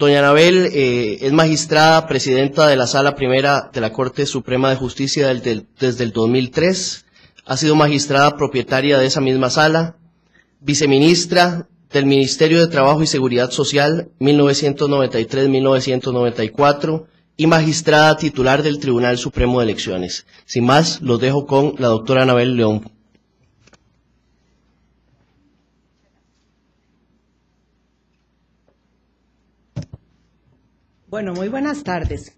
Doña Anabel es magistrada, presidenta de la Sala Primera de la Corte Suprema de Justicia desde el 2003, ha sido magistrada propietaria de esa misma sala, viceministra del Ministerio de Trabajo y Seguridad Social 1993-1994 y magistrada titular del Tribunal Supremo de Elecciones. Sin más, los dejo con la doctora Anabel León. Bueno, muy buenas tardes.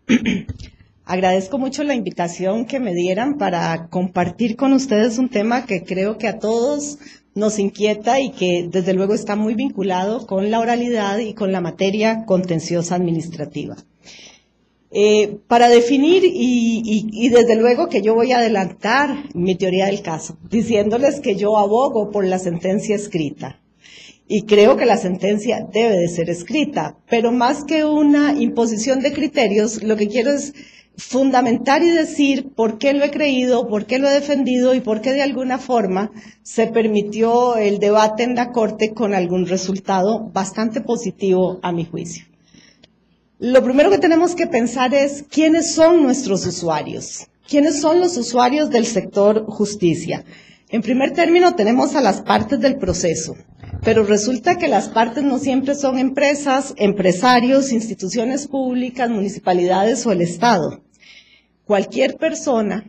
Agradezco mucho la invitación que me dieran para compartir con ustedes un tema que creo que a todos nos inquieta y que desde luego está muy vinculado con la oralidad y con la materia contenciosa administrativa. Para definir, y desde luego que yo voy a adelantar mi teoría del caso, diciéndoles que yo abogo por la sentencia escrita. Y creo que la sentencia debe de ser escrita, pero más que una imposición de criterios, lo que quiero es fundamentar y decir por qué lo he creído, por qué lo he defendido y por qué de alguna forma se permitió el debate en la Corte con algún resultado bastante positivo a mi juicio. Lo primero que tenemos que pensar es quiénes son nuestros usuarios, quiénes son los usuarios del sector justicia. En primer término tenemos a las partes del proceso, pero resulta que las partes no siempre son empresas, empresarios, instituciones públicas, municipalidades o el Estado. Cualquier persona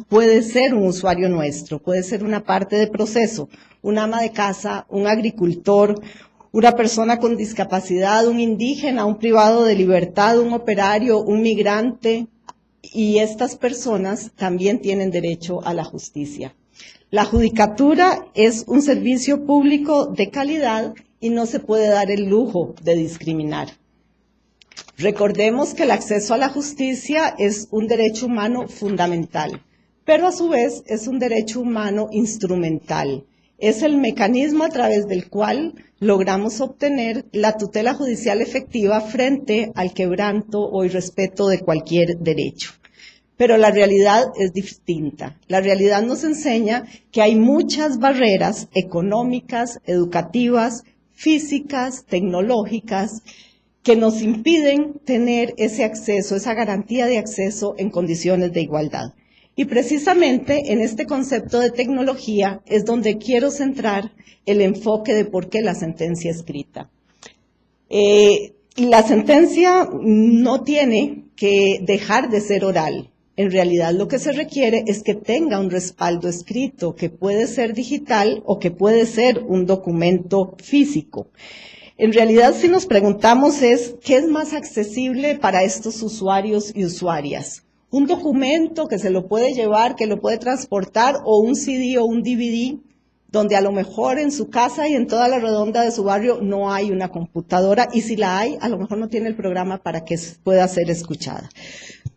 puede ser un usuario nuestro, puede ser una parte del proceso, un ama de casa, un agricultor, una persona con discapacidad, un indígena, un privado de libertad, un operario, un migrante, y estas personas también tienen derecho a la justicia. La judicatura es un servicio público de calidad y no se puede dar el lujo de discriminar. Recordemos que el acceso a la justicia es un derecho humano fundamental, pero a su vez es un derecho humano instrumental. Es el mecanismo a través del cual logramos obtener la tutela judicial efectiva frente al quebranto o irrespeto de cualquier derecho. Pero la realidad es distinta. La realidad nos enseña que hay muchas barreras económicas, educativas, físicas, tecnológicas, que nos impiden tener ese acceso, esa garantía de acceso en condiciones de igualdad. Y precisamente en este concepto de tecnología es donde quiero centrar el enfoque de por qué la sentencia escrita. La sentencia no tiene que dejar de ser oral. En realidad lo que se requiere es que tenga un respaldo escrito, que puede ser digital o que puede ser un documento físico. En realidad, si nos preguntamos ¿qué es más accesible para estos usuarios y usuarias? Un documento que se lo puede llevar, que lo puede transportar, o un CD o un DVD, donde a lo mejor en su casa y en toda la redonda de su barrio no hay una computadora, y si la hay, a lo mejor no tiene el programa para que pueda ser escuchada.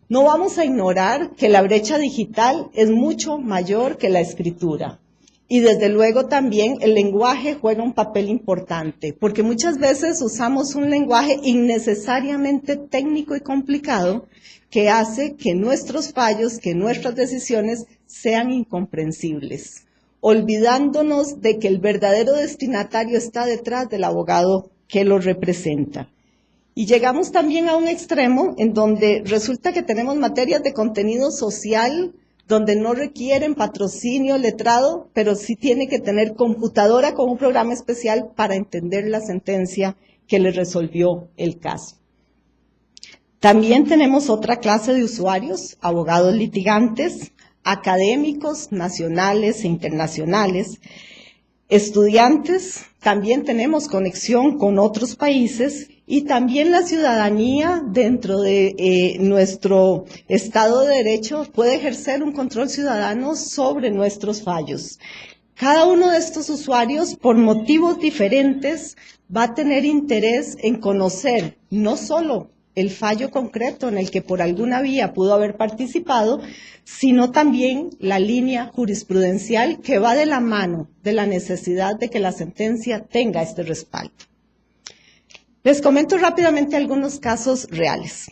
No vamos a ignorar que la brecha digital es mucho mayor que la escritura. Y desde luego también el lenguaje juega un papel importante, porque muchas veces usamos un lenguaje innecesariamente técnico y complicado que hace que nuestros fallos, que nuestras decisiones sean incomprensibles, olvidándonos de que el verdadero destinatario está detrás del abogado que lo representa. Y llegamos también a un extremo en donde resulta que tenemos materias de contenido social donde no requieren patrocinio letrado, pero sí tiene que tener computadora con un programa especial para entender la sentencia que le resolvió el caso. También tenemos otra clase de usuarios, abogados litigantes, académicos nacionales e internacionales, estudiantes, también tenemos conexión con otros países y también la ciudadanía dentro de nuestro Estado de Derecho puede ejercer un control ciudadano sobre nuestros fallos. Cada uno de estos usuarios, por motivos diferentes, va a tener interés en conocer no solo el fallo concreto en el que por alguna vía pudo haber participado, sino también la línea jurisprudencial que va de la mano de la necesidad de que la sentencia tenga este respaldo. Les comento rápidamente algunos casos reales.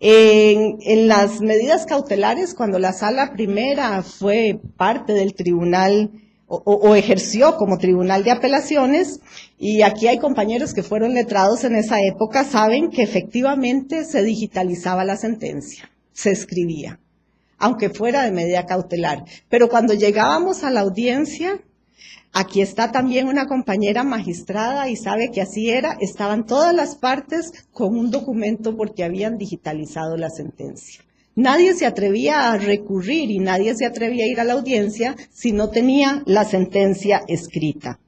En las medidas cautelares, cuando la Sala Primera fue parte del Tribunal o ejerció como tribunal de apelaciones, y aquí hay compañeros que fueron letrados en esa época, saben que efectivamente se digitalizaba la sentencia, se escribía, aunque fuera de medida cautelar. Pero cuando llegábamos a la audiencia, aquí está también una compañera magistrada y sabe que así era, estaban todas las partes con un documento porque habían digitalizado la sentencia. Nadie se atrevía a recurrir y nadie se atrevía a ir a la audiencia si no tenía la sentencia escrita.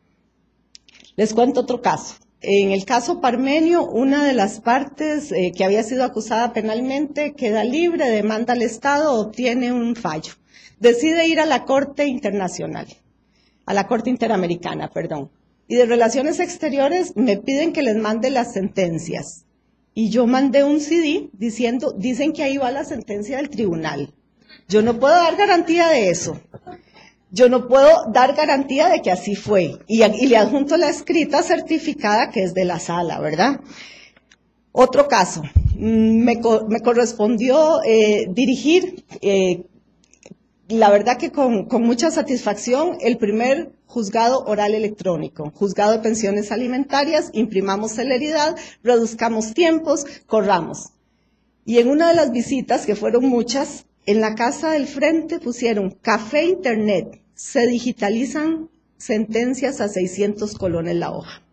Les cuento otro caso. En el caso Parmenio, una de las partes que había sido acusada penalmente queda libre, demanda al Estado, obtiene un fallo. Decide ir a la Corte Internacional, a la Corte Interamericana, perdón. Y de Relaciones Exteriores me piden que les mande las sentencias. Y yo mandé un CD dicen que ahí va la sentencia del tribunal. Yo no puedo dar garantía de eso. Yo no puedo dar garantía de que así fue. Y le adjunto la escrita certificada que es de la sala, ¿verdad? Otro caso. Me correspondió dirigir, la verdad que con mucha satisfacción, el primer juzgado oral electrónico, juzgado de pensiones alimentarias, imprimamos celeridad, reduzcamos tiempos, corramos. Y en una de las visitas, que fueron muchas, en la casa del frente pusieron café internet, se digitalizan sentencias a 600 colones la hoja.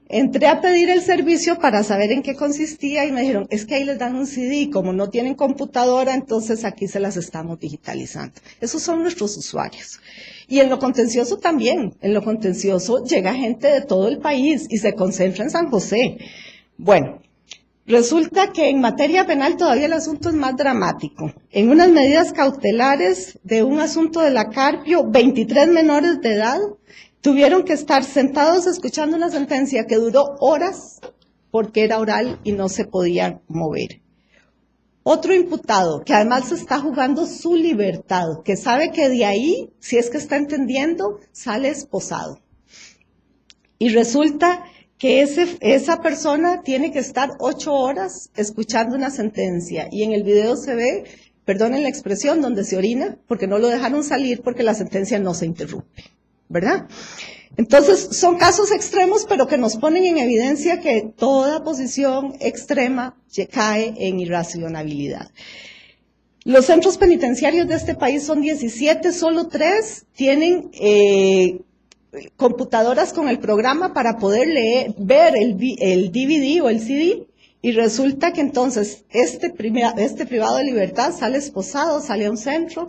Entré a pedir el servicio para saber en qué consistía y me dijeron, es que ahí les dan un CD y como no tienen computadora, entonces aquí se las estamos digitalizando. Esos son nuestros usuarios. Y en lo contencioso también, en lo contencioso llega gente de todo el país y se concentra en San José. Bueno, resulta que en materia penal todavía el asunto es más dramático. En unas medidas cautelares de un asunto de la Carpio, 23 menores de edad tuvieron que estar sentados escuchando una sentencia que duró horas porque era oral y no se podía mover. Otro imputado que además se está jugando su libertad, que sabe que de ahí, si es que está entendiendo, sale esposado. Y resulta que esa persona tiene que estar 8 horas escuchando una sentencia y en el video se ve, perdonen la expresión, donde se orina porque no lo dejaron salir porque la sentencia no se interrumpe, ¿verdad? Entonces, son casos extremos, pero que nos ponen en evidencia que toda posición extrema cae en irracionalidad. Los centros penitenciarios de este país son 17, solo 3 tienen computadoras con el programa para poder ver el DVD o el CD, y resulta que entonces este privado de libertad sale esposado, sale a un centro,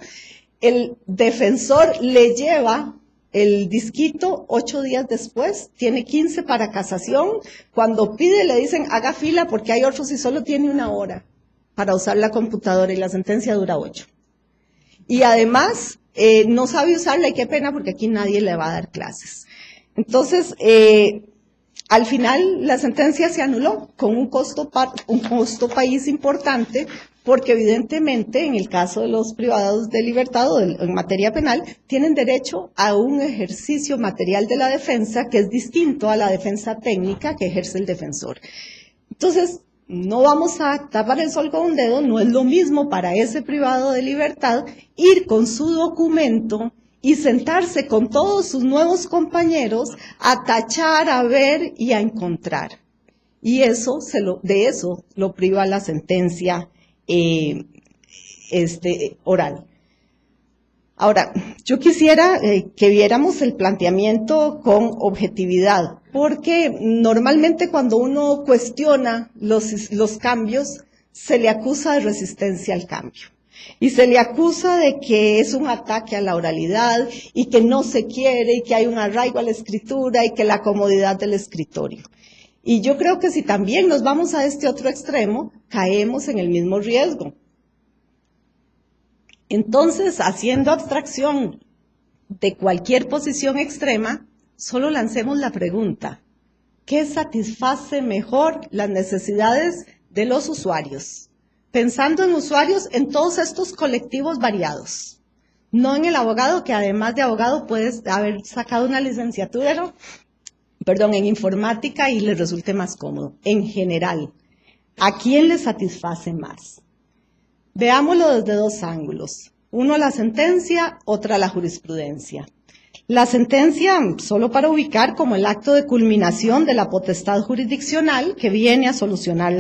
el defensor le lleva el disquito 8 días después, tiene 15 para casación, cuando pide le dicen haga fila porque hay otros y solo tiene 1 hora para usar la computadora y la sentencia dura 8. Y además no sabe usarla y qué pena porque aquí nadie le va a dar clases. Entonces, al final la sentencia se anuló con un costo país importante, porque evidentemente en el caso de los privados de libertad o en materia penal tienen derecho a un ejercicio material de la defensa que es distinto a la defensa técnica que ejerce el defensor. Entonces, no vamos a tapar el sol con un dedo, no es lo mismo para ese privado de libertad ir con su documento y sentarse con todos sus nuevos compañeros a tachar, a ver y a encontrar. Y de eso lo priva la sentencia oral. Ahora, yo quisiera que viéramos el planteamiento con objetividad, porque normalmente cuando uno cuestiona los cambios, se le acusa de resistencia al cambio. Y se le acusa de que es un ataque a la oralidad y que no se quiere y que hay un arraigo a la escritura y que la comodidad del escritorio. Y yo creo que si también nos vamos a este otro extremo, caemos en el mismo riesgo. Entonces, haciendo abstracción de cualquier posición extrema, solo lancemos la pregunta: ¿qué satisface mejor las necesidades de los usuarios? Pensando en usuarios en todos estos colectivos variados, no en el abogado, que además de abogado puedes haber sacado una licenciatura, en informática y le resulte más cómodo. En general, ¿a quién le satisface más? Veámoslo desde 2 ángulos. Uno, la sentencia, otra, la jurisprudencia. La sentencia, solo para ubicar como el acto de culminación de la potestad jurisdiccional que viene a solucionar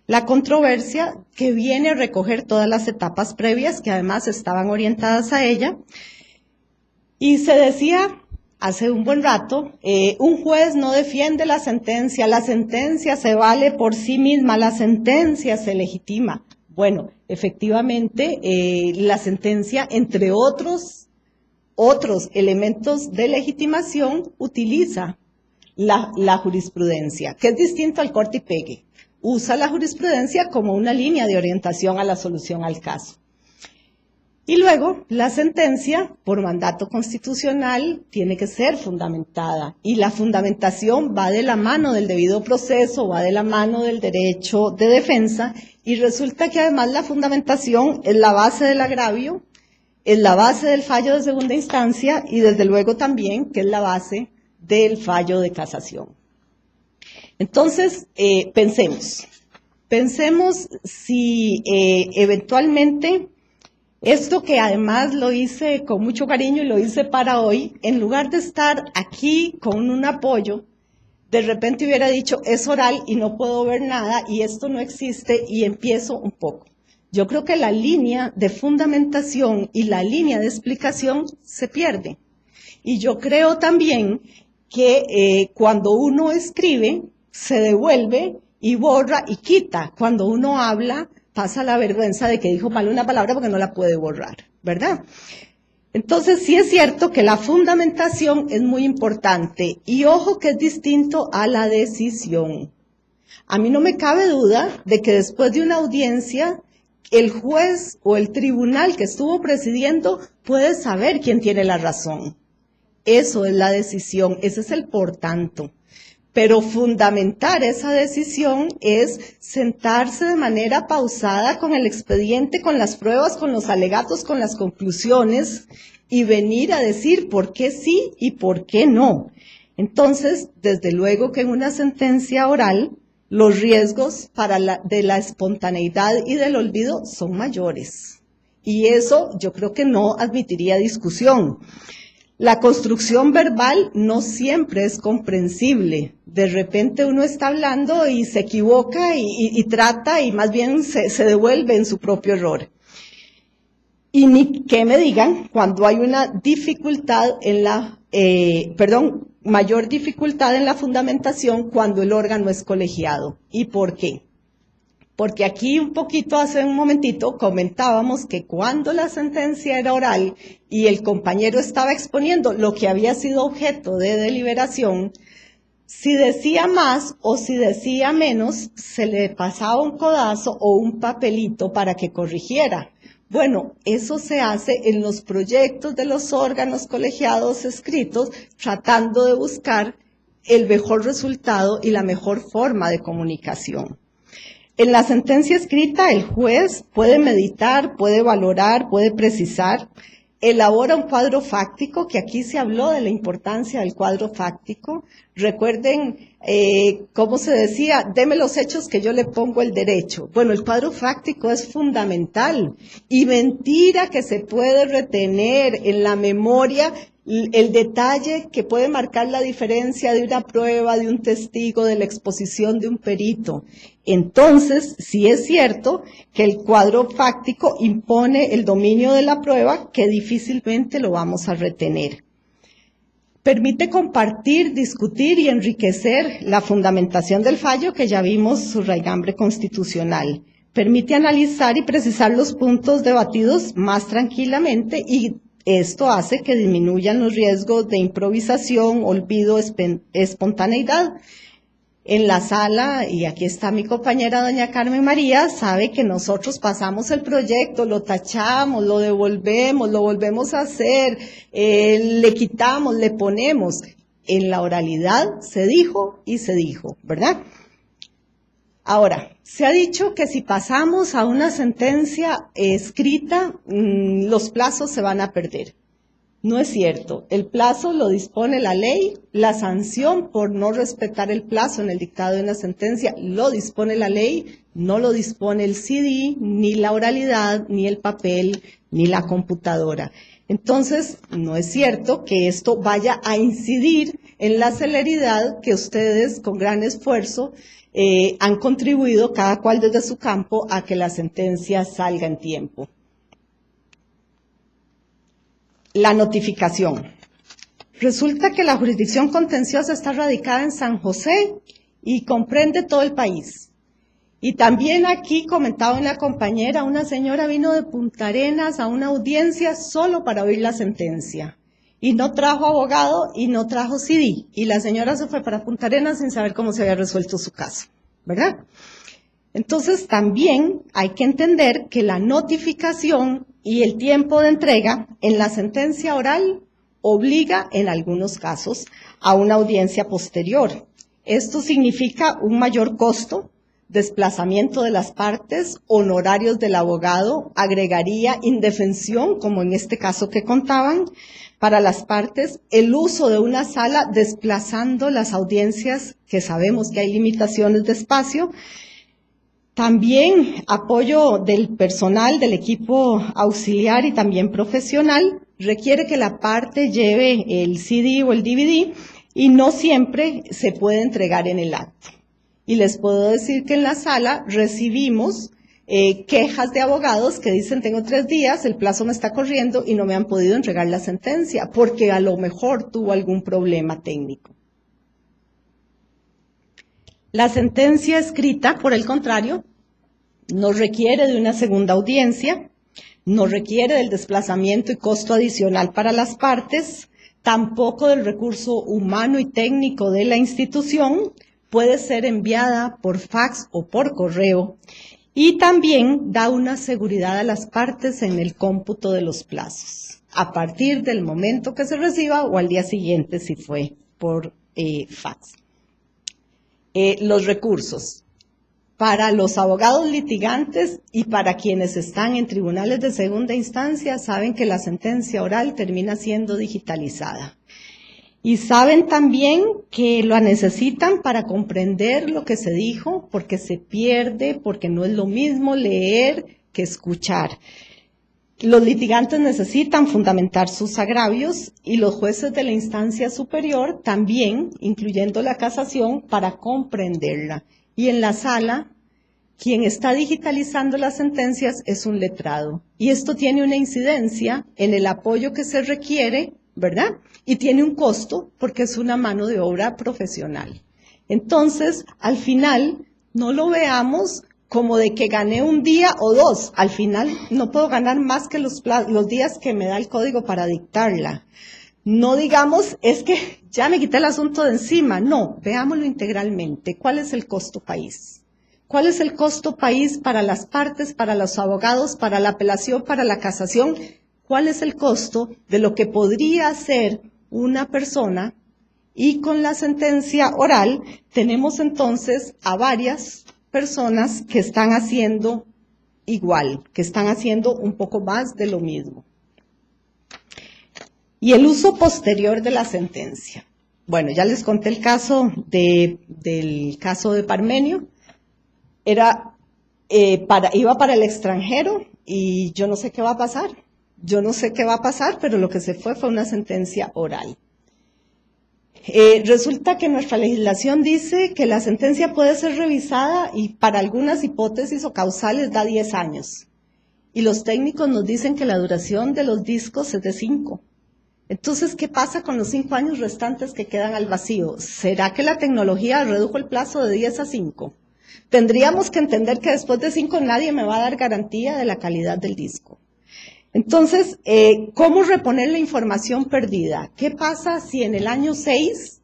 la controversia, que viene a recoger todas las etapas previas que además estaban orientadas a ella. Y se decía hace un buen rato, un juez no defiende la sentencia se vale por sí misma, la sentencia se legitima. Bueno, efectivamente, la sentencia, entre otros elementos de legitimación, utiliza la jurisprudencia, que es distinto al corte y pegue. Usa la jurisprudencia como una línea de orientación a la solución al caso. Y luego, la sentencia, por mandato constitucional, tiene que ser fundamentada. Y la fundamentación va de la mano del debido proceso, va de la mano del derecho de defensa, y resulta que además la fundamentación es la base del agravio, es la base del fallo de segunda instancia, y desde luego también que es la base del fallo de casación. Entonces, pensemos si eventualmente esto, que además lo hice con mucho cariño y lo hice para hoy, en lugar de estar aquí con un apoyo, de repente hubiera dicho, es oral y no puedo ver nada y esto no existe, y empiezo un poco. Yo creo que la línea de fundamentación y la línea de explicación se pierde. Y yo creo también que cuando uno escribe, se devuelve y borra y quita. Cuando uno habla, pasa la vergüenza de que dijo mal una palabra porque no la puede borrar, ¿verdad? Entonces, sí es cierto que la fundamentación es muy importante, y ojo que es distinto a la decisión. A mí no me cabe duda de que después de una audiencia, el juez o el tribunal que estuvo presidiendo puede saber quién tiene la razón. Eso es la decisión, ese es el por tanto. Pero fundamentar esa decisión es sentarse de manera pausada con el expediente, con las pruebas, con los alegatos, con las conclusiones, y venir a decir por qué sí y por qué no. Entonces, desde luego que en una sentencia oral, los riesgos de la espontaneidad y del olvido son mayores. Y eso yo creo que no admitiría discusión. La construcción verbal no siempre es comprensible. De repente uno está hablando y se equivoca y trata, y más bien se devuelve en su propio error. Y ni que me digan cuando hay una dificultad mayor dificultad en la fundamentación cuando el órgano es colegiado. ¿Y por qué? Porque aquí un poquito hace un momentito comentábamos que cuando la sentencia era oral y el compañero estaba exponiendo lo que había sido objeto de deliberación, si decía más o si decía menos, se le pasaba un codazo o un papelito para que corrigiera. Bueno, eso se hace en los proyectos de los órganos colegiados escritos, tratando de buscar el mejor resultado y la mejor forma de comunicación. En la sentencia escrita, el juez puede meditar, puede valorar, puede precisar, elabora un cuadro fáctico, que aquí se habló de la importancia del cuadro fáctico. Recuerden cómo se decía, deme los hechos que yo le pongo el derecho. Bueno, el cuadro fáctico es fundamental, y mentira que se puede retener en la memoria el detalle que puede marcar la diferencia de una prueba, de un testigo, de la exposición de un perito. Entonces, sí es cierto que el cuadro fáctico impone el dominio de la prueba, que difícilmente lo vamos a retener. Permite compartir, discutir y enriquecer la fundamentación del fallo, que ya vimos su raigambre constitucional. Permite analizar y precisar los puntos debatidos más tranquilamente, y esto hace que disminuyan los riesgos de improvisación, olvido, espontaneidad. En la sala, y aquí está mi compañera doña Carmen María, sabe que nosotros pasamos el proyecto, lo tachamos, lo devolvemos, lo volvemos a hacer, le quitamos, le ponemos. En la oralidad se dijo y se dijo, ¿verdad? Ahora, se ha dicho que si pasamos a una sentencia escrita, los plazos se van a perder. No es cierto. El plazo lo dispone la ley, la sanción por no respetar el plazo en el dictado de una sentencia lo dispone la ley, no lo dispone el CD, ni la oralidad, ni el papel, ni la computadora. Entonces, no es cierto que esto vaya a incidir en la celeridad que ustedes, con gran esfuerzo, han contribuido, cada cual desde su campo, a que la sentencia salga en tiempo. La notificación. Resulta que la jurisdicción contenciosa está radicada en San José y comprende todo el país. Y también aquí, comentaba en la compañera, una señora vino de Punta Arenas a una audiencia solo para oír la sentencia. Y no trajo abogado y no trajo CD. Y la señora se fue para Punta Arenas sin saber cómo se había resuelto su caso, ¿verdad? Entonces, también hay que entender que la notificación y el tiempo de entrega en la sentencia oral obliga, en algunos casos, a una audiencia posterior. Esto significa un mayor costo, desplazamiento de las partes, honorarios del abogado, agregaría indefensión, como en este caso que contaban, para las partes, el uso de una sala desplazando las audiencias, que sabemos que hay limitaciones de espacio, también apoyo del personal, del equipo auxiliar y también profesional, requiere que la parte lleve el CD o el DVD y no siempre se puede entregar en el acto. Y les puedo decir que en la sala recibimos quejas de abogados que dicen, tengo 3 días, el plazo me está corriendo y no me han podido entregar la sentencia, porque a lo mejor tuvo algún problema técnico. La sentencia escrita, por el contrario, no requiere de una segunda audiencia, no requiere del desplazamiento y costo adicional para las partes, tampoco del recurso humano y técnico de la institución, puede ser enviada por fax o por correo y también da una seguridad a las partes en el cómputo de los plazos, a partir del momento que se reciba o al día siguiente si fue por fax. Los recursos. Para los abogados litigantes y para quienes están en tribunales de segunda instancia, saben que la sentencia oral termina siendo digitalizada. Y saben también que lo necesitan para comprender lo que se dijo, porque se pierde, porque no es lo mismo leer que escuchar. Los litigantes necesitan fundamentar sus agravios y los jueces de la instancia superior también, incluyendo la casación, para comprenderla. Y en la sala, quien está digitalizando las sentencias es un letrado. Y esto tiene una incidencia en el apoyo que se requiere, ¿verdad? Y tiene un costo porque es una mano de obra profesional. Entonces, al final, no lo veamos como de que gané un día o 2. Al final, no puedo ganar más que los días que me da el código para dictarla. No digamos, es que ya me quité el asunto de encima. No, veámoslo integralmente. ¿Cuál es el costo país? ¿Cuál es el costo país para las partes, para los abogados, para la apelación, para la casación? ¿Cuál es el costo de lo que podría hacer una persona? Y con la sentencia oral tenemos entonces a varias personas que están haciendo igual, que están haciendo un poco más de lo mismo. Y el uso posterior de la sentencia. Bueno, ya les conté el caso del caso de Parmenio. Iba para el extranjero y yo no sé qué va a pasar. Yo no sé qué va a pasar, pero lo que se fue una sentencia oral. Resulta que nuestra legislación dice que la sentencia puede ser revisada y para algunas hipótesis o causales da 10 años. Y los técnicos nos dicen que la duración de los discos es de 5. Entonces, ¿qué pasa con los 5 años restantes que quedan al vacío? ¿Será que la tecnología redujo el plazo de 10 a 5? Tendríamos que entender que después de 5 nadie me va a dar garantía de la calidad del disco. Entonces, ¿cómo reponer la información perdida? ¿Qué pasa si en el año 6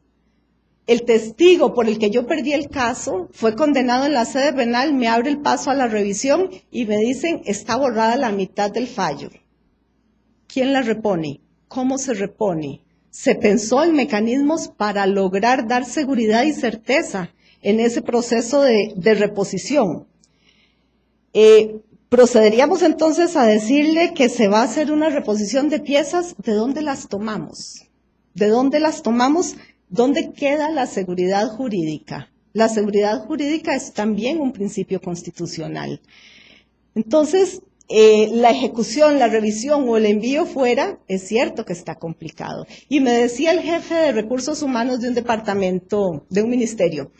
el testigo por el que yo perdí el caso fue condenado en la sede penal, me abre el paso a la revisión y me dicen está borrada la mitad del fallo? ¿Quién la repone? ¿Cómo se repone? Se pensó en mecanismos para lograr dar seguridad y certeza en ese proceso de reposición. Procederíamos entonces a decirle que se va a hacer una reposición de piezas. ¿De dónde las tomamos? ¿De dónde las tomamos? ¿Dónde queda la seguridad jurídica? La seguridad jurídica es también un principio constitucional. Entonces, la ejecución, la revisión o el envío fuera, es cierto que está complicado. Y me decía el jefe de recursos humanos de un departamento, de un ministerio,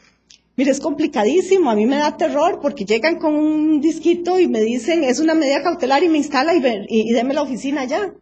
mire, es complicadísimo, a mí me da terror porque llegan con un disquito y me dicen, es una medida cautelar y me instala y deme la oficina ya.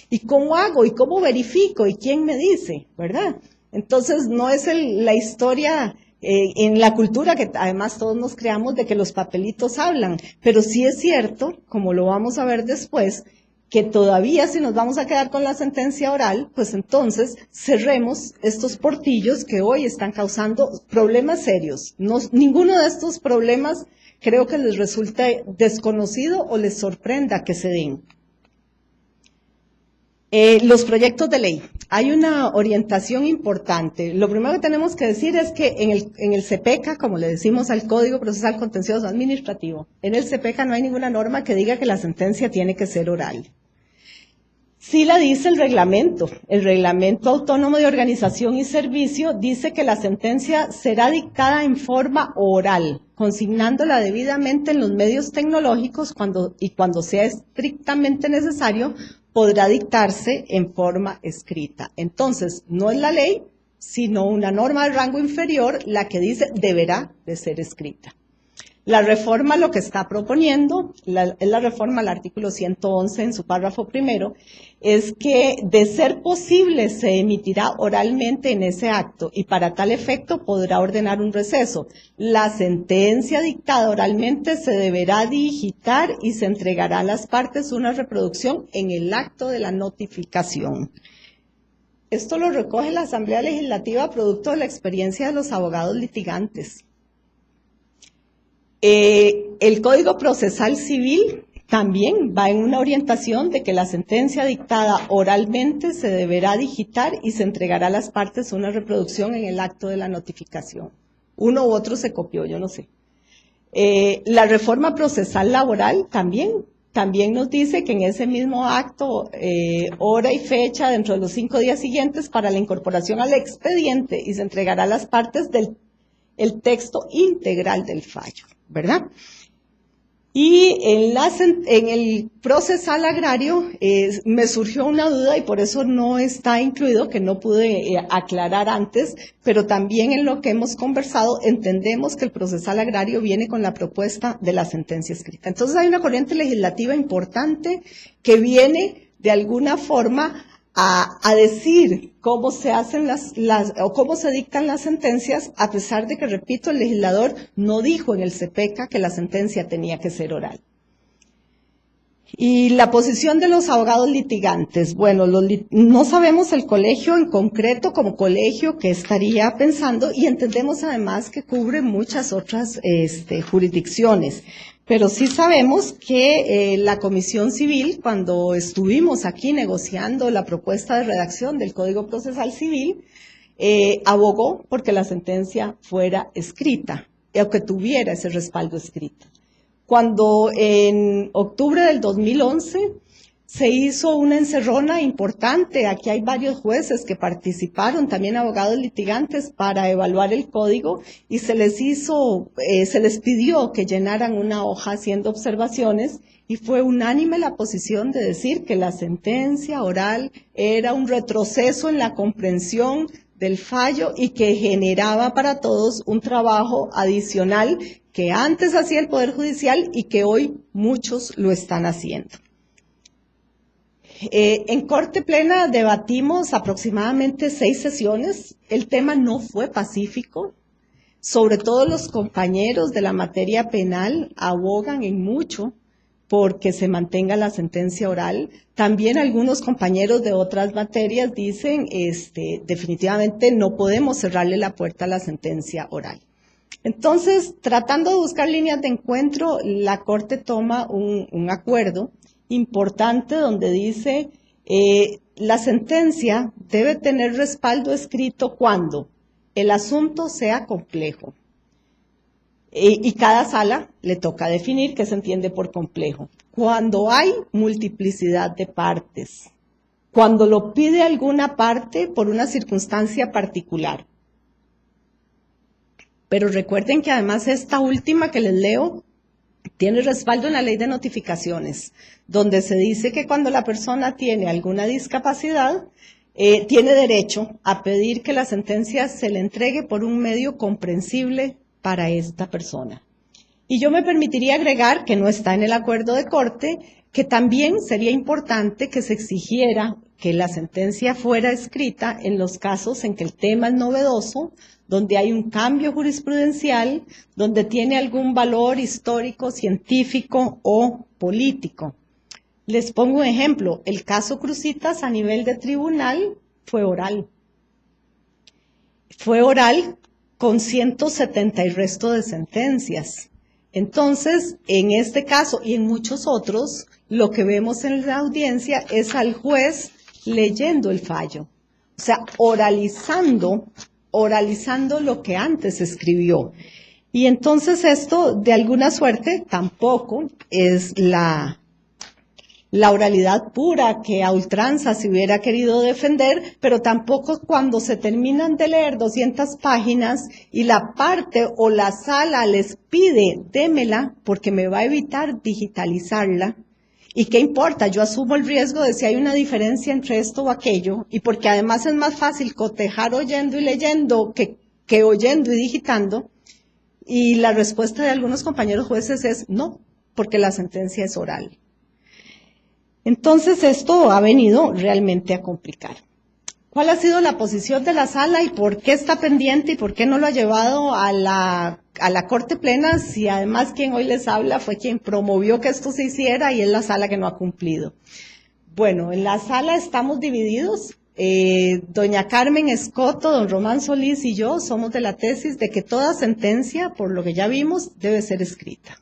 ¿Y cómo hago? ¿Y cómo verifico? ¿Y quién me dice? ¿Verdad? Entonces, no es la historia en la cultura que además todos nos creamos de que los papelitos hablan, pero sí es cierto, como lo vamos a ver después, que todavía si nos vamos a quedar con la sentencia oral, pues entonces cerremos estos portillos que hoy están causando problemas serios. Ninguno de estos problemas creo que les resulte desconocido o les sorprenda que se den. Los proyectos de ley. Hay una orientación importante. Lo primero que tenemos que decir es que en el CPECA, como le decimos al Código Procesal Contencioso Administrativo, en el CPECA no hay ninguna norma que diga que la sentencia tiene que ser oral. Sí la dice el reglamento autónomo de organización y servicio dice que la sentencia será dictada en forma oral, consignándola debidamente en los medios tecnológicos y cuando sea estrictamente necesario, podrá dictarse en forma escrita. Entonces, no es la ley, sino una norma de rango inferior la que dice deberá de ser escrita. La reforma lo que está proponiendo, es la reforma al artículo 111 en su párrafo primero, es que de ser posible se emitirá oralmente en ese acto y para tal efecto podrá ordenar un receso. La sentencia dictada oralmente se deberá digitar y se entregará a las partes una reproducción en el acto de la notificación. Esto lo recoge la Asamblea Legislativa producto de la experiencia de los abogados litigantes. El Código Procesal Civil también va en una orientación de que la sentencia dictada oralmente se deberá digitar y se entregará a las partes una reproducción en el acto de la notificación. Uno u otro se copió, yo no sé. La reforma procesal laboral también nos dice que en ese mismo acto, hora y fecha dentro de los 5 días siguientes para la incorporación al expediente y se entregará a las partes el texto integral del fallo, ¿verdad? Y en el procesal agrario me surgió una duda y por eso no está incluido, que no pude aclarar antes, pero también en lo que hemos conversado entendemos que el procesal agrario viene con la propuesta de la sentencia escrita. Entonces hay una corriente legislativa importante que viene de alguna forma a decir cómo se hacen o cómo se dictan las sentencias, a pesar de que, repito, el legislador no dijo en el CPECA que la sentencia tenía que ser oral. Y la posición de los abogados litigantes. Bueno, no sabemos el colegio en concreto como colegio que estaría pensando y entendemos además que cubre muchas otras jurisdicciones. Pero sí sabemos que la Comisión Civil, cuando estuvimos aquí negociando la propuesta de redacción del Código Procesal Civil, abogó porque la sentencia fuera escrita, o que tuviera ese respaldo escrito. Cuando en octubre del 2011 se hizo una encerrona importante, aquí hay varios jueces que participaron, también abogados litigantes, para evaluar el código y se les pidió que llenaran una hoja haciendo observaciones y fue unánime la posición de decir que la sentencia oral era un retroceso en la comprensión del fallo y que generaba para todos un trabajo adicional que antes hacía el Poder Judicial y que hoy muchos lo están haciendo. En Corte Plena debatimos aproximadamente 6 sesiones. El tema no fue pacífico. Sobre todo los compañeros de la materia penal abogan en mucho porque se mantenga la sentencia oral. También algunos compañeros de otras materias dicen, definitivamente no podemos cerrarle la puerta a la sentencia oral. Entonces, tratando de buscar líneas de encuentro, la Corte toma un acuerdo importante donde dice la sentencia debe tener respaldo escrito cuando el asunto sea complejo y cada sala le toca definir qué se entiende por complejo. Cuando hay multiplicidad de partes, cuando lo pide alguna parte por una circunstancia particular. Pero recuerden que además esta última que les leo tiene respaldo en la ley de notificaciones, donde se dice que cuando la persona tiene alguna discapacidad, tiene derecho a pedir que la sentencia se le entregue por un medio comprensible para esta persona. Y yo me permitiría agregar, que no está en el acuerdo de corte, que también sería importante que se exigiera que la sentencia fuera escrita en los casos en que el tema es novedoso, donde hay un cambio jurisprudencial, donde tiene algún valor histórico, científico o político. Les pongo un ejemplo, el caso Cruzitas a nivel de tribunal fue oral. Fue oral con 170 y resto de sentencias. Entonces, en este caso y en muchos otros, lo que vemos en la audiencia es al juez leyendo el fallo. O sea, oralizando lo que antes escribió. Y entonces esto, de alguna suerte, tampoco es la oralidad pura que a ultranza se hubiera querido defender, pero tampoco cuando se terminan de leer 200 páginas y la parte o la sala les pide, démela porque me va a evitar digitalizarla. ¿Y qué importa? Yo asumo el riesgo de si hay una diferencia entre esto o aquello, y porque además es más fácil cotejar oyendo y leyendo que oyendo y digitando. Y la respuesta de algunos compañeros jueces es no, porque la sentencia es oral. Entonces esto ha venido realmente a complicar. ¿Cuál ha sido la posición de la sala y por qué está pendiente y por qué no lo ha llevado a la Corte Plena si además quien hoy les habla fue quien promovió que esto se hiciera y es la sala que no ha cumplido? Bueno, en la sala estamos divididos. Doña Carmen Escoto, don Román Solís y yo somos de la tesis de que toda sentencia, por lo que ya vimos, debe ser escrita.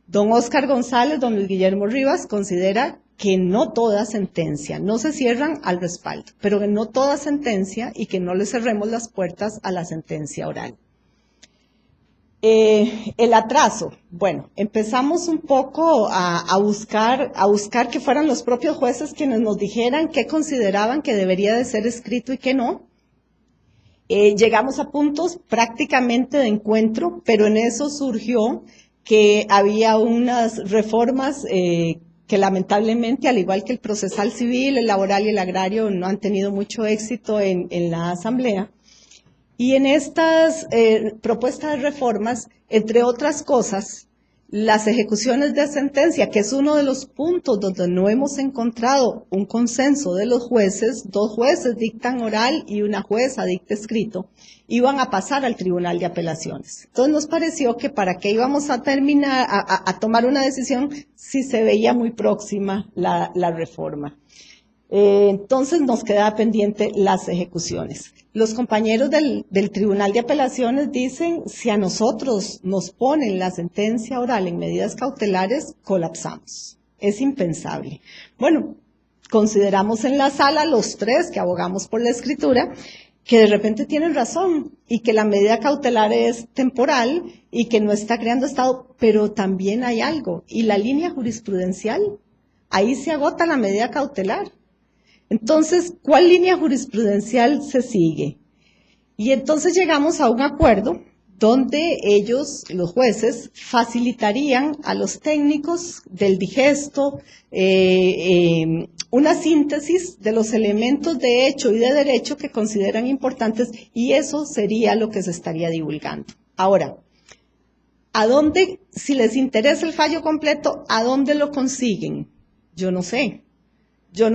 Don Óscar González, don Luis Guillermo Rivas considera que no toda sentencia, no se cierran al respaldo, pero que no toda sentencia y que no le cerremos las puertas a la sentencia oral. El atraso, bueno, empezamos un poco a buscar que fueran los propios jueces quienes nos dijeran qué consideraban que debería de ser escrito y qué no. Llegamos a puntos prácticamente de encuentro, pero en eso surgió que había unas reformas que lamentablemente, al igual que el procesal civil, el laboral y el agrario, no han tenido mucho éxito en la Asamblea. Y en estas propuestas de reformas, entre otras cosas, las ejecuciones de sentencia, que es uno de los puntos donde no hemos encontrado un consenso de los jueces, 2 jueces dictan oral y una jueza dicta escrito, iban a pasar al Tribunal de Apelaciones. Entonces nos pareció que para qué íbamos a terminar, a tomar una decisión si se veía muy próxima la reforma. Entonces nos quedaba pendiente las ejecuciones. Los compañeros del Tribunal de Apelaciones dicen, si a nosotros nos ponen la sentencia oral en medidas cautelares, colapsamos. Es impensable. Bueno, consideramos en la sala los 3 que abogamos por la escritura, que de repente tienen razón y que la medida cautelar es temporal y que no está creando estado, pero también hay algo. Y la línea jurisprudencial, ahí se agota la medida cautelar. Entonces, ¿cuál línea jurisprudencial se sigue? Y entonces llegamos a un acuerdo donde ellos, los jueces, facilitarían a los técnicos del digesto una síntesis de los elementos de hecho y de derecho que consideran importantes, y eso sería lo que se estaría divulgando. Ahora, ¿a dónde, si les interesa el fallo completo, a dónde lo consiguen? Yo no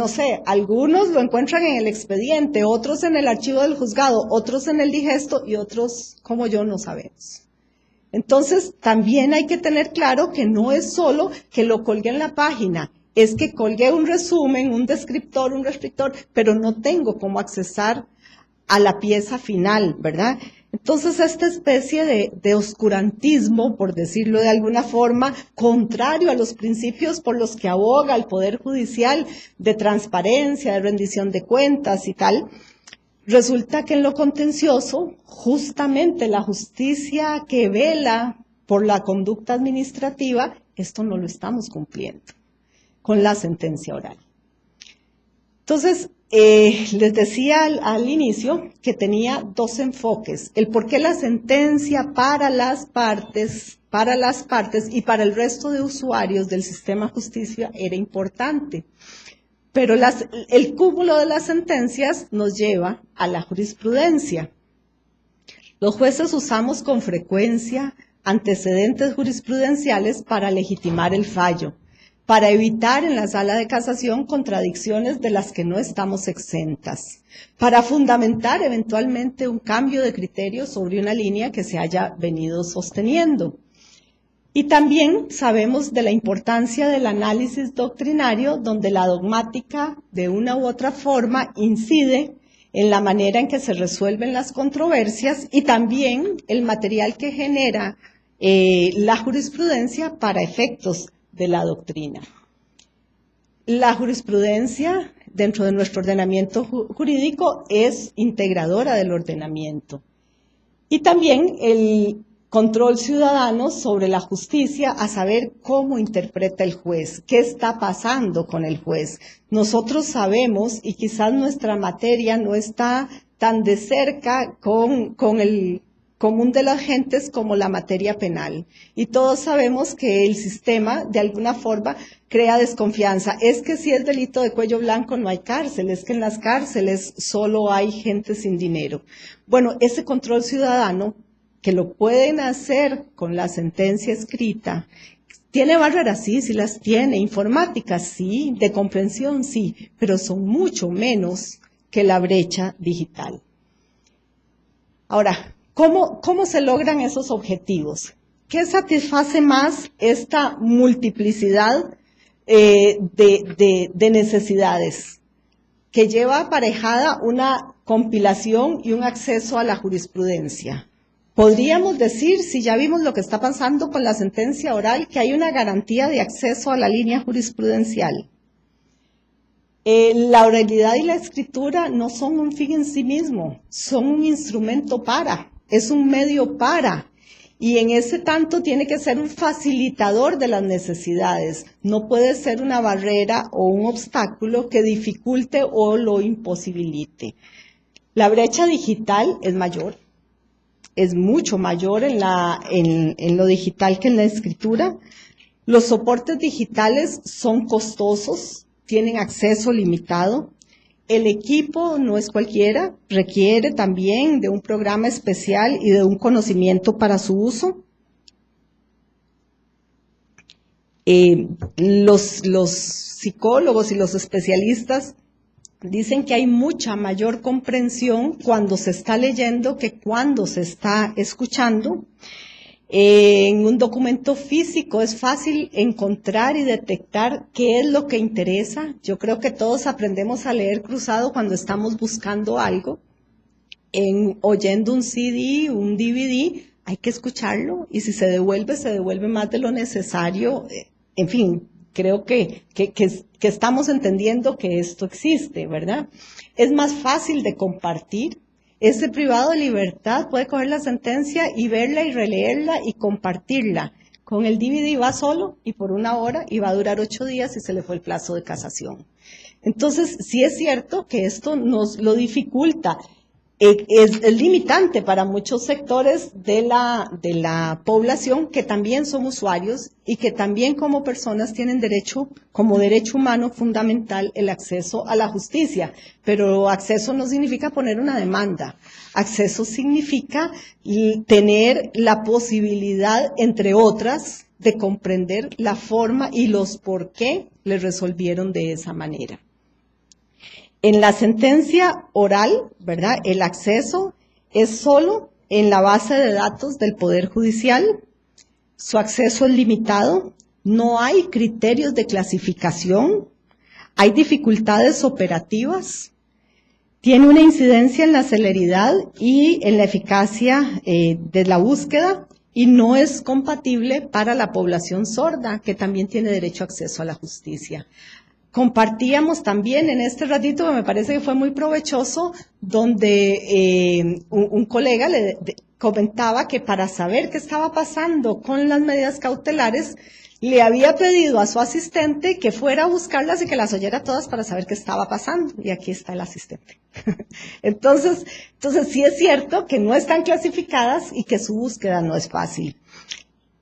sé, algunos lo encuentran en el expediente, otros en el archivo del juzgado, otros en el digesto y otros, como yo, no sabemos. Entonces, también hay que tener claro que no es solo que lo colgué en la página, es que colgué un resumen, un descriptor, un restrictor, pero no tengo cómo accesar a la pieza final, ¿verdad? Entonces, esta especie de oscurantismo, por decirlo de alguna forma, contrario a los principios por los que aboga el Poder Judicial de transparencia, de rendición de cuentas y tal, resulta que en lo contencioso, justamente la justicia que vela por la conducta administrativa, esto no lo estamos cumpliendo con la sentencia oral. Entonces, les decía al inicio que tenía dos enfoques. El por qué la sentencia para las partes y para el resto de usuarios del sistema de justicia era importante. Pero el cúmulo de las sentencias nos lleva a la jurisprudencia. Los jueces usamos con frecuencia antecedentes jurisprudenciales para legitimar el fallo, para evitar en la sala de casación contradicciones de las que no estamos exentas, para fundamentar eventualmente un cambio de criterio sobre una línea que se haya venido sosteniendo. Y también sabemos de la importancia del análisis doctrinario, donde la dogmática de una u otra forma incide en la manera en que se resuelven las controversias y también el material que genera la jurisprudencia para efectos de la doctrina. La jurisprudencia dentro de nuestro ordenamiento jurídico es integradora del ordenamiento. Y también el control ciudadano sobre la justicia, a saber cómo interpreta el juez, qué está pasando con el juez. Nosotros sabemos, y quizás nuestra materia no está tan de cerca con el común de las gentes como la materia penal. Y todos sabemos que el sistema, de alguna forma, crea desconfianza. Es que si es delito de cuello blanco no hay cárcel, es que en las cárceles solo hay gente sin dinero. Bueno, ese control ciudadano, que lo pueden hacer con la sentencia escrita, ¿tiene barreras? Sí, sí las tiene. Informáticas, sí. De comprensión, sí. Pero son mucho menos que la brecha digital. Ahora, ¿cómo se logran esos objetivos? ¿Qué satisface más esta multiplicidad de necesidades que lleva aparejada una compilación y un acceso a la jurisprudencia? Podríamos decir, si ya vimos lo que está pasando con la sentencia oral, que hay una garantía de acceso a la línea jurisprudencial. La oralidad y la escritura no son un fin en sí mismo, son un instrumento es un medio y en ese tanto tiene que ser un facilitador de las necesidades, no puede ser una barrera o un obstáculo que dificulte o lo imposibilite. La brecha digital es mayor. Es mucho mayor en lo digital que en la escritura. Los soportes digitales son costosos, tienen acceso limitado. El equipo no es cualquiera, requiere también de un programa especial y de un conocimiento para su uso. Los psicólogos y los especialistas dicen que hay mucha mayor comprensión cuando se está leyendo que cuando se está escuchando. En un documento físico es fácil encontrar y detectar qué es lo que interesa. Yo creo que todos aprendemos a leer cruzado cuando estamos buscando algo. Oyendo un CD, un DVD, hay que escucharlo y si se devuelve más de lo necesario. En fin, creo que estamos entendiendo que esto existe, ¿verdad? Es más fácil de compartir. Ese privado de libertad puede coger la sentencia y verla y releerla y compartirla. Con el DVD va solo y por 1 hora y va a durar 8 días y se le fue el plazo de casación. Entonces, sí es cierto que esto nos lo dificulta. Es limitante para muchos sectores de la población que también son usuarios y que también como personas tienen como derecho humano fundamental el acceso a la justicia. Pero acceso no significa poner una demanda. Acceso significa tener la posibilidad, entre otras, de comprender la forma y los por qué le resolvieron de esa manera. En la sentencia oral, ¿verdad? El acceso es solo en la base de datos del Poder Judicial. Su acceso es limitado. No hay criterios de clasificación. Hay dificultades operativas. Tiene una incidencia en la celeridad y en la eficacia de la búsqueda y no es compatible para la población sorda, que también tiene derecho a acceso a la justicia. compartíamos también en este ratito, que me parece que fue muy provechoso, donde un colega comentaba que para saber qué estaba pasando con las medidas cautelares, le había pedido a su asistente que fuera a buscarlas y que las oyera todas para saber qué estaba pasando. Y aquí está el asistente. Entonces sí es cierto que no están clasificadas y que su búsqueda no es fácil.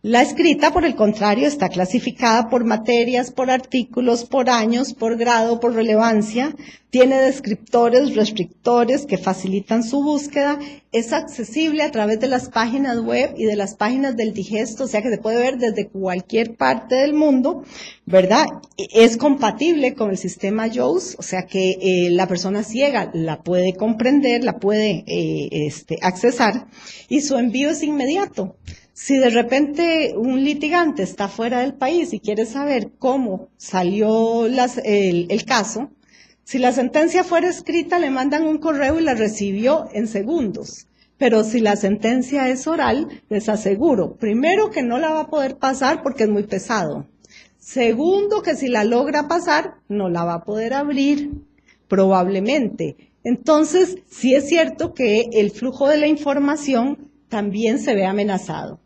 La escrita, por el contrario, está clasificada por materias, por artículos, por años, por grado, por relevancia. Tiene descriptores, restrictores que facilitan su búsqueda. Es accesible a través de las páginas web y de las páginas del Digesto, o sea que se puede ver desde cualquier parte del mundo, ¿verdad? Es compatible con el sistema JAWS, o sea que la persona ciega la puede comprender, la puede accesar, y su envío es inmediato. Si de repente un litigante está fuera del país y quiere saber cómo salió el caso, si la sentencia fuera escrita, le mandan un correo y la recibió en segundos. Pero si la sentencia es oral, les aseguro, primero, que no la va a poder pasar porque es muy pesado. Segundo, que si la logra pasar, no la va a poder abrir, probablemente. Entonces, sí es cierto que el flujo de la información también se ve amenazado.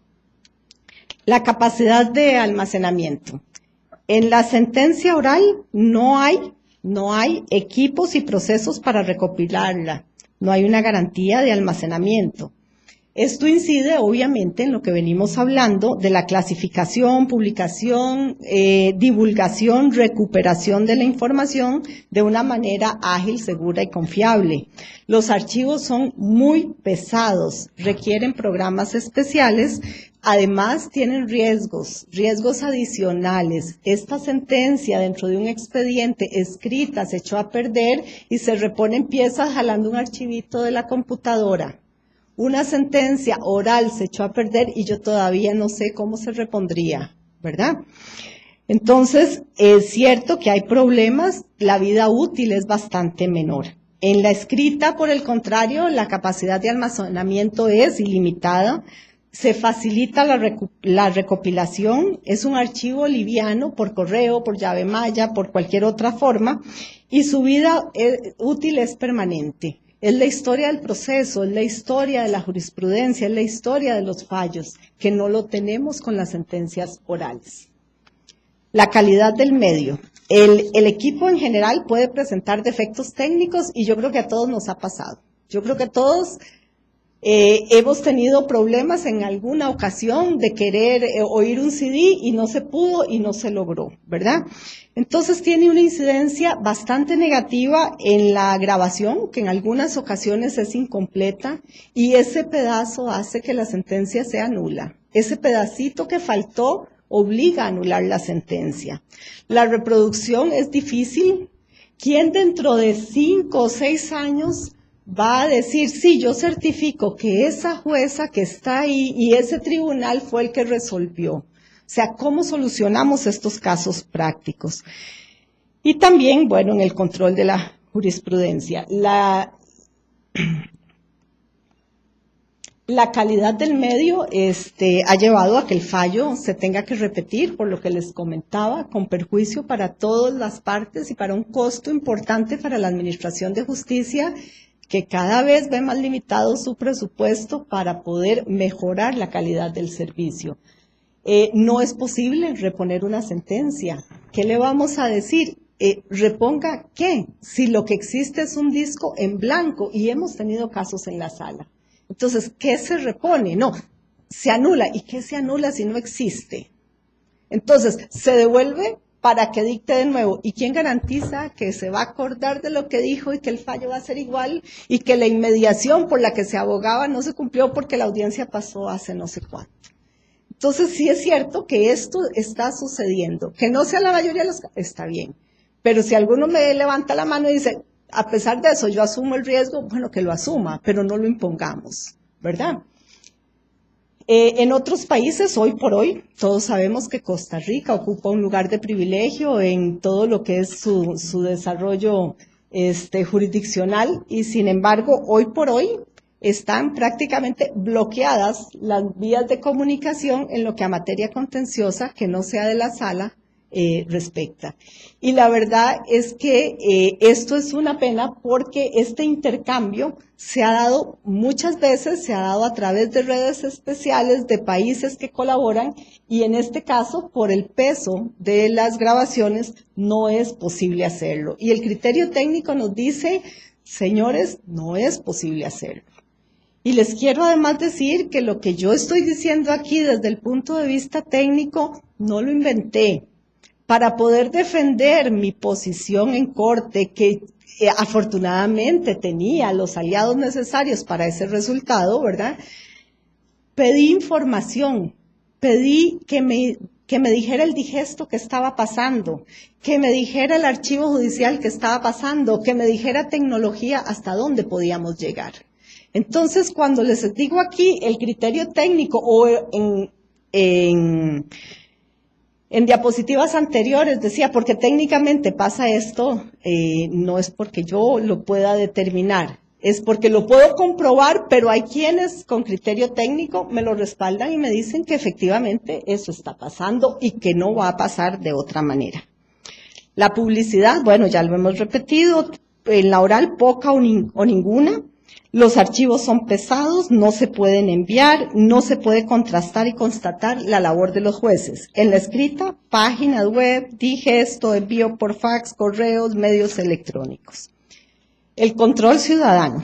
La capacidad de almacenamiento. En la sentencia oral no hay equipos y procesos para recopilarla. No hay una garantía de almacenamiento. Esto incide obviamente en lo que venimos hablando de la clasificación, publicación, divulgación, recuperación de la información de una manera ágil, segura y confiable. Los archivos son muy pesados, requieren programas especiales. Además, tienen riesgos adicionales. Esta sentencia dentro de un expediente escrita se echó a perder y se reponen piezas jalando un archivito de la computadora. Una sentencia oral se echó a perder y yo todavía no sé cómo se repondría, ¿verdad? Entonces, es cierto que hay problemas, la vida útil es bastante menor. En la escrita, por el contrario, la capacidad de almacenamiento es ilimitada. Se facilita la recopilación, es un archivo liviano por correo, por llave malla, por cualquier otra forma, y su vida útil es permanente. Es la historia del proceso, es la historia de la jurisprudencia, es la historia de los fallos, que no lo tenemos con las sentencias orales. La calidad del medio. El equipo en general puede presentar defectos técnicos y yo creo que a todos nos ha pasado. Yo creo que todos hemos tenido problemas en alguna ocasión de querer oír un CD y no se pudo y no se logró, ¿verdad? Entonces tiene una incidencia bastante negativa en la grabación, que en algunas ocasiones es incompleta, y ese pedazo hace que la sentencia sea nula. Ese pedacito que faltó obliga a anular la sentencia. La reproducción es difícil. ¿Quién dentro de 5 o 6 años va a decir, sí, yo certifico que esa jueza que está ahí y ese tribunal fue el que resolvió? O sea, ¿cómo solucionamos estos casos prácticos? Y también, bueno, en el control de la jurisprudencia. La calidad del medio ha llevado a que el fallo se tenga que repetir, por lo que les comentaba, con perjuicio para todas las partes y para un costo importante para la Administración de Justicia, que cada vez ve más limitado su presupuesto para poder mejorar la calidad del servicio. No es posible reponer una sentencia. ¿Qué le vamos a decir? ¿Reponga qué? Si lo que existe es un disco en blanco, y hemos tenido casos en la sala. Entonces, ¿qué se repone? No, se anula. ¿Y qué se anula si no existe? Entonces, se devuelve para que dicte de nuevo. ¿Y quién garantiza que se va a acordar de lo que dijo y que el fallo va a ser igual y que la inmediación por la que se abogaba no se cumplió porque la audiencia pasó hace no sé cuánto? Entonces, sí es cierto que esto está sucediendo. Que no sea la mayoría de los casos, está bien. Pero si alguno me levanta la mano y dice, a pesar de eso, yo asumo el riesgo, bueno, que lo asuma, pero no lo impongamos, ¿verdad? En otros países, hoy por hoy, todos sabemos que Costa Rica ocupa un lugar de privilegio en todo lo que es su desarrollo jurisdiccional, y sin embargo, hoy por hoy están prácticamente bloqueadas las vías de comunicación en lo que a materia contenciosa, que no sea de la sala, respecta. Y la verdad es que esto es una pena porque este intercambio se ha dado muchas veces, se ha dado a través de redes especiales de países que colaboran y en este caso, por el peso de las grabaciones, no es posible hacerlo. Y el criterio técnico nos dice, señores, no es posible hacerlo. Y les quiero además decir que lo que yo estoy diciendo aquí desde el punto de vista técnico, no lo inventé. Para poder defender mi posición en corte, que afortunadamente tenía los aliados necesarios para ese resultado, ¿verdad? Pedí información, pedí que me dijera el digesto que estaba pasando, que me dijera el archivo judicial que estaba pasando, que me dijera tecnología hasta dónde podíamos llegar. Entonces, cuando les digo aquí el criterio técnico o en diapositivas anteriores decía, porque técnicamente pasa esto, no es porque yo lo pueda determinar, es porque lo puedo comprobar, pero hay quienes con criterio técnico me lo respaldan y me dicen que efectivamente eso está pasando y que no va a pasar de otra manera. La publicidad, bueno, ya lo hemos repetido, en la oral poca o ninguna. Los archivos son pesados, no se pueden enviar, no se puede contrastar y constatar la labor de los jueces. En la escrita, páginas web, digesto, envío por fax, correos, medios electrónicos. El control ciudadano.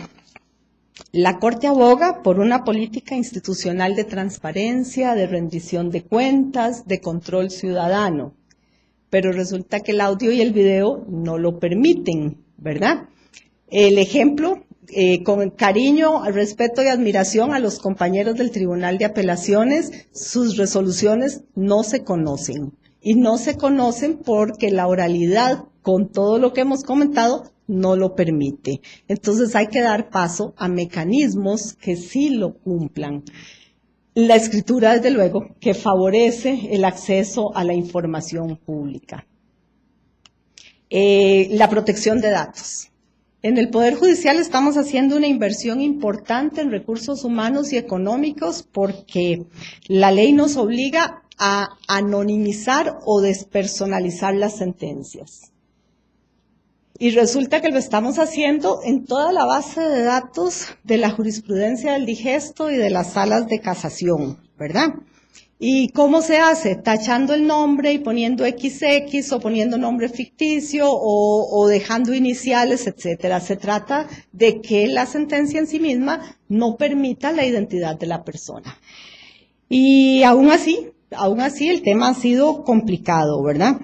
La Corte aboga por una política institucional de transparencia, de rendición de cuentas, de control ciudadano. Pero resulta que el audio y el video no lo permiten, ¿verdad? El ejemplo, con cariño, respeto y admiración a los compañeros del Tribunal de Apelaciones, sus resoluciones no se conocen. Y no se conocen porque la oralidad, con todo lo que hemos comentado, no lo permite. Entonces hay que dar paso a mecanismos que sí lo cumplan. La escritura, desde luego, que favorece el acceso a la información pública. La protección de datos. En el Poder Judicial estamos haciendo una inversión importante en recursos humanos y económicos porque la ley nos obliga a anonimizar o despersonalizar las sentencias. Y resulta que lo estamos haciendo en toda la base de datos de la jurisprudencia del digesto y de las salas de casación, ¿verdad? ¿Y cómo se hace? Tachando el nombre y poniendo XX o poniendo nombre ficticio o dejando iniciales, etcétera. Se trata de que la sentencia en sí misma no permita la identidad de la persona. Y aún así el tema ha sido complicado, ¿verdad?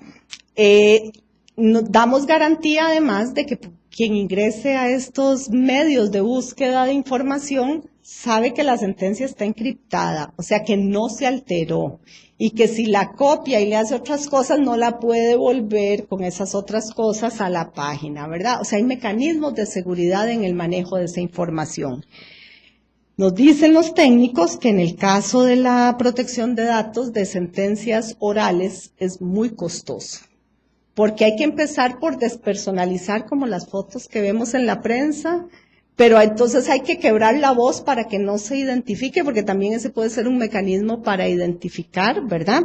Damos garantía además de que quien ingrese a estos medios de búsqueda de información sabe que la sentencia está encriptada, o sea que no se alteró y que si la copia y le hace otras cosas no la puede volver con esas otras cosas a la página, ¿verdad? O sea, hay mecanismos de seguridad en el manejo de esa información. Nos dicen los técnicos que en el caso de la protección de datos de sentencias orales es muy costoso, porque hay que empezar por despersonalizar como las fotos que vemos en la prensa, pero entonces hay que quebrar la voz para que no se identifique, porque también ese puede ser un mecanismo para identificar, ¿verdad?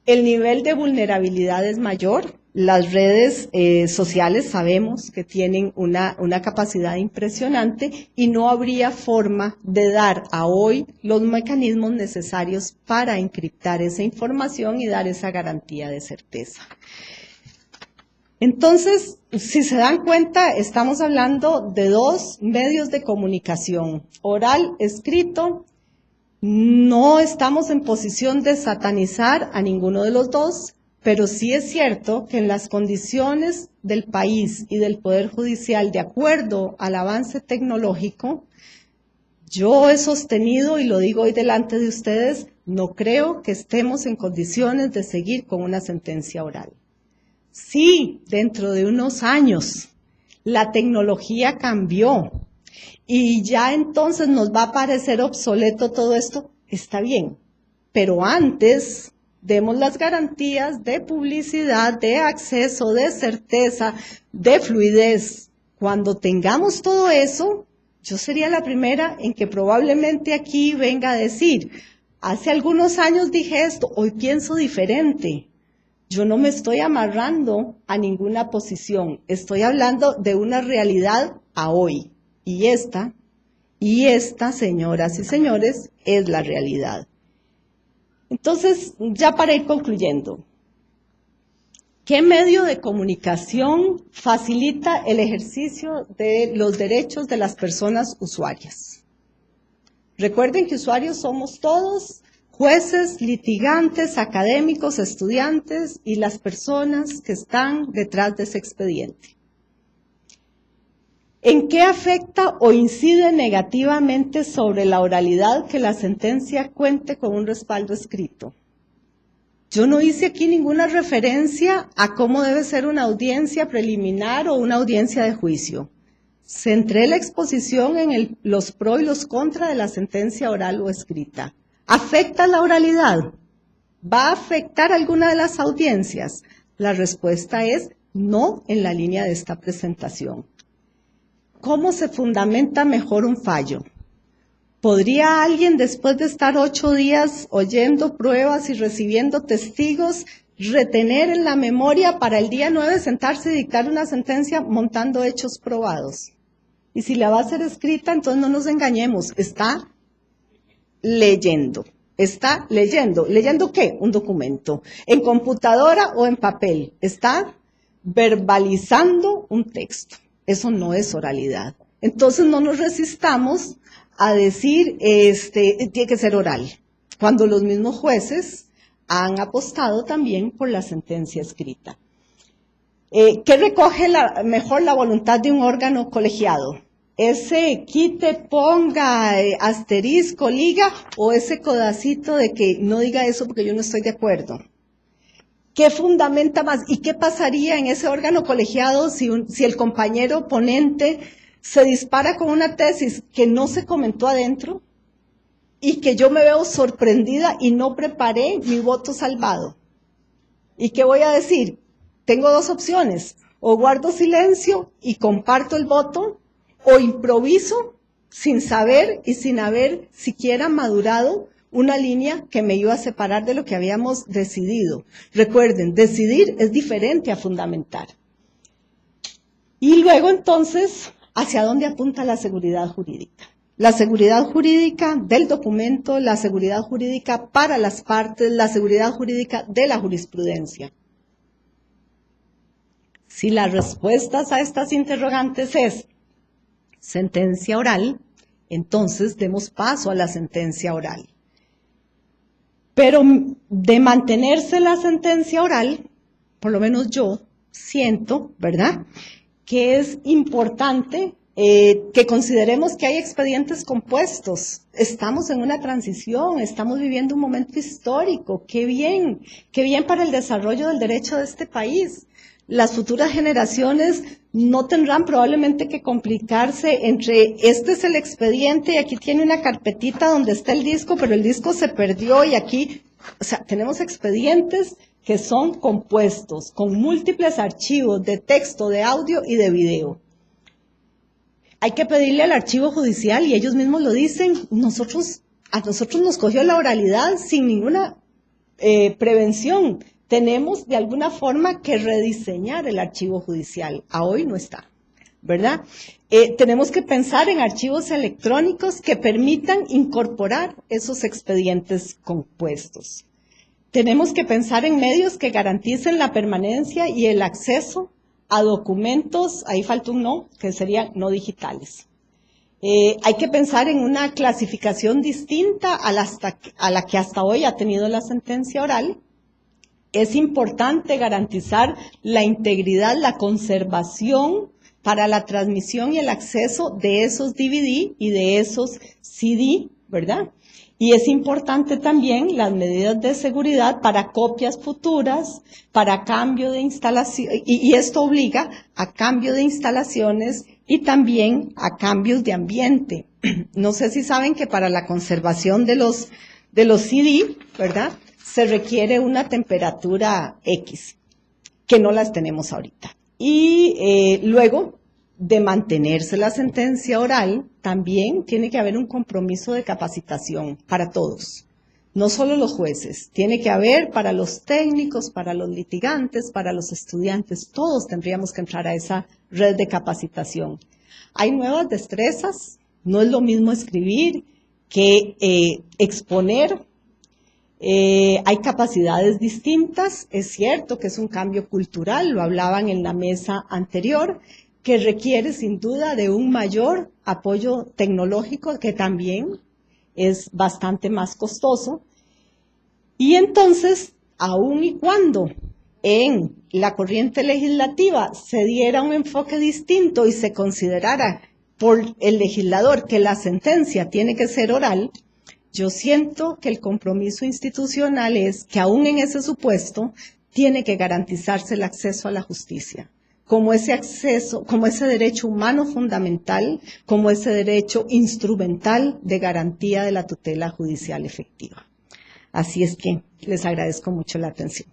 El nivel de vulnerabilidad es mayor. Las redes sociales sabemos que tienen una capacidad impresionante y no habría forma de dar a hoy los mecanismos necesarios para encriptar esa información y dar esa garantía de certeza. Entonces, si se dan cuenta, estamos hablando de dos medios de comunicación, oral, escrito. No estamos en posición de satanizar a ninguno de los dos, pero sí es cierto que en las condiciones del país y del Poder Judicial, de acuerdo al avance tecnológico, yo he sostenido, y lo digo hoy delante de ustedes, no creo que estemos en condiciones de seguir con una sentencia oral. Sí, dentro de unos años la tecnología cambió y ya entonces nos va a parecer obsoleto todo esto, está bien, pero antes demos las garantías de publicidad, de acceso, de certeza, de fluidez. Cuando tengamos todo eso, yo sería la primera en que probablemente aquí venga a decir, hace algunos años dije esto, hoy pienso diferente. Yo no me estoy amarrando a ninguna posición, estoy hablando de una realidad a hoy. Y esta, señoras y señores, es la realidad. Entonces, ya para ir concluyendo, ¿qué medio de comunicación facilita el ejercicio de los derechos de las personas usuarias? Recuerden que usuarios somos todos, jueces, litigantes, académicos, estudiantes y las personas que están detrás de ese expediente. ¿En qué afecta o incide negativamente sobre la oralidad que la sentencia cuente con un respaldo escrito? Yo no hice aquí ninguna referencia a cómo debe ser una audiencia preliminar o una audiencia de juicio. Centré la exposición en los pros y los contras de la sentencia oral o escrita. ¿Afecta la oralidad? ¿Va a afectar alguna de las audiencias? La respuesta es no en la línea de esta presentación. ¿Cómo se fundamenta mejor un fallo? ¿Podría alguien, después de estar 8 días oyendo pruebas y recibiendo testigos, retener en la memoria para el día 9 sentarse y dictar una sentencia montando hechos probados? Y si la va a ser escrita, entonces no nos engañemos, está leyendo. Está leyendo. ¿Leyendo qué? Un documento. ¿En computadora o en papel? Está verbalizando un texto. Eso no es oralidad. Entonces no nos resistamos a decir, tiene que ser oral, cuando los mismos jueces han apostado también por la sentencia escrita. ¿Qué recoge mejor la voluntad de un órgano colegiado? ¿Ese quite, ponga, asterisco, liga, o ese codacito de que no diga eso porque yo no estoy de acuerdo? ¿Qué fundamenta más? ¿Y qué pasaría en ese órgano colegiado si el compañero ponente se dispara con una tesis que no se comentó adentro y que yo me veo sorprendida y no preparé mi voto salvado? ¿Y qué voy a decir? Tengo 2 opciones, o guardo silencio y comparto el voto, o improviso sin saber y sin haber siquiera madurado una línea que me iba a separar de lo que habíamos decidido. Recuerden, decidir es diferente a fundamentar. Y luego entonces, ¿hacia dónde apunta la seguridad jurídica? La seguridad jurídica del documento, la seguridad jurídica para las partes, la seguridad jurídica de la jurisprudencia. Si las respuestas a estas interrogantes es sentencia oral, entonces demos paso a la sentencia oral. Pero de mantenerse la sentencia oral, por lo menos yo siento, ¿verdad?, que es importante que consideremos que hay expedientes compuestos. Estamos en una transición, estamos viviendo un momento histórico. Qué bien para el desarrollo del derecho de este país. Las futuras generaciones no tendrán probablemente que complicarse entre este es el expediente y aquí tiene una carpetita donde está el disco, pero el disco se perdió y aquí, o sea, tenemos expedientes que son compuestos con múltiples archivos de texto, de audio y de video. Hay que pedirle al archivo judicial y ellos mismos lo dicen, a nosotros nos cogió la oralidad sin ninguna prevención. Tenemos de alguna forma que rediseñar el archivo judicial. A hoy no está, ¿verdad? Tenemos que pensar en archivos electrónicos que permitan incorporar esos expedientes compuestos. Tenemos que pensar en medios que garanticen la permanencia y el acceso a documentos, ahí falta un no, que serían no digitales. Hay que pensar en una clasificación distinta a la que hasta hoy ha tenido la sentencia oral. Es importante garantizar la integridad, la conservación para la transmisión y el acceso de esos DVD y de esos CD, ¿verdad? Y es importante también las medidas de seguridad para copias futuras, para cambio de instalación, y esto obliga a cambio de instalaciones y también a cambios de ambiente. No sé si saben que para la conservación de los CD, ¿verdad?, se requiere una temperatura X, que no las tenemos ahorita. Y luego de mantenerse la sentencia oral, también tiene que haber un compromiso de capacitación para todos. no solo los jueces, tiene que haber para los técnicos, para los litigantes, para los estudiantes, todos tendríamos que entrar a esa red de capacitación. Hay nuevas destrezas, no es lo mismo escribir que exponer. Hay capacidades distintas, es cierto que es un cambio cultural, lo hablaban en la mesa anterior, que requiere sin duda de un mayor apoyo tecnológico que también es bastante más costoso. Y entonces, aun y cuando en la corriente legislativa se diera un enfoque distinto y se considerara por el legislador que la sentencia tiene que ser oral, yo siento que el compromiso institucional es que aún en ese supuesto tiene que garantizarse el acceso a la justicia, como ese acceso, como ese derecho humano fundamental, como ese derecho instrumental de garantía de la tutela judicial efectiva. Así es que les agradezco mucho la atención.